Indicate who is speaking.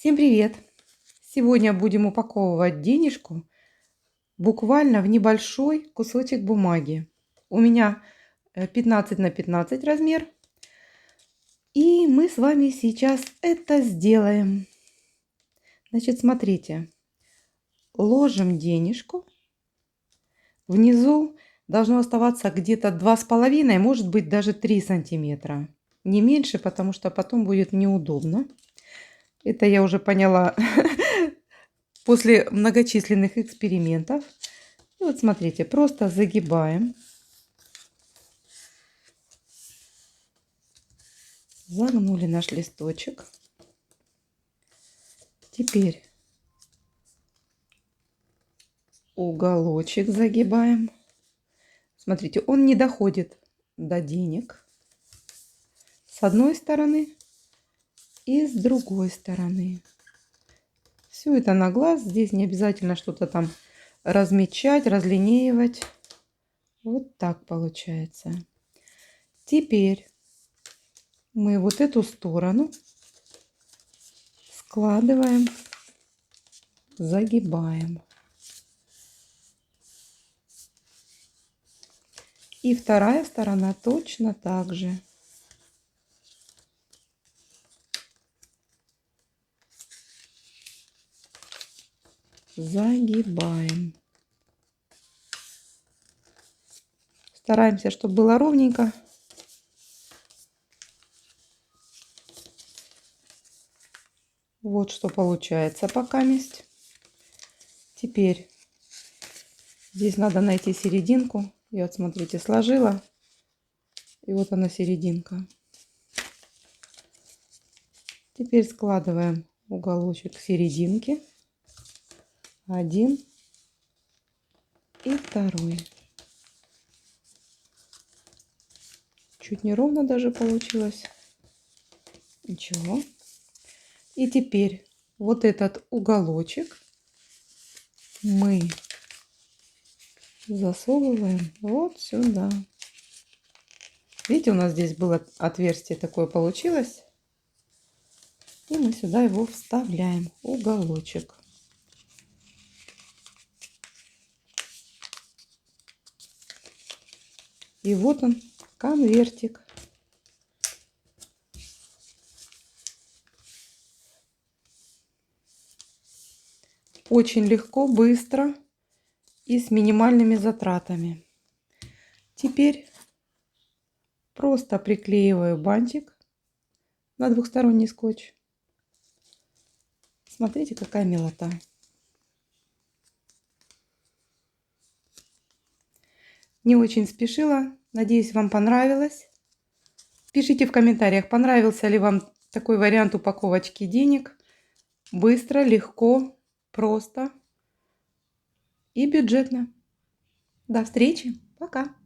Speaker 1: Всем привет! Сегодня будем упаковывать денежку буквально в небольшой кусочек бумаги. У меня 15 на 15 размер. И мы с вами сейчас это сделаем. Значит, смотрите. Ложим денежку. Внизу должно оставаться где-то 2,5, может быть даже 3 сантиметра. Не меньше, потому что потом будет неудобно. Это я уже поняла после многочисленных экспериментов. И вот смотрите, просто загибаем. Загнули наш листочек. Теперь уголочек загибаем. Смотрите, он не доходит до денег. С одной стороны и с другой стороны. Все это на глаз. Здесь не обязательно что-то там размечать, разлинеивать. Вот так получается. Теперь мы вот эту сторону складываем, загибаем. И вторая сторона точно так же. Загибаем. Стараемся, чтобы было ровненько. Вот что получается пока месть. Теперь здесь надо найти серединку. Я вот, смотрите, сложила. И вот она серединка. Теперь складываем уголочек к серединке. Один и второй. Чуть неровно даже получилось. Ничего. И теперь вот этот уголочек мы засовываем вот сюда. Видите, у нас здесь было отверстие такое получилось. И мы сюда его вставляем, уголочек. И вот он, конвертик. Очень легко, быстро и с минимальными затратами. Теперь просто приклеиваю бантик на двухсторонний скотч. Смотрите, какая милота. Не очень спешила. Надеюсь, вам понравилось. Пишите в комментариях, понравился ли вам такой вариант упаковочки денег. Быстро, легко, просто и бюджетно. До встречи. Пока.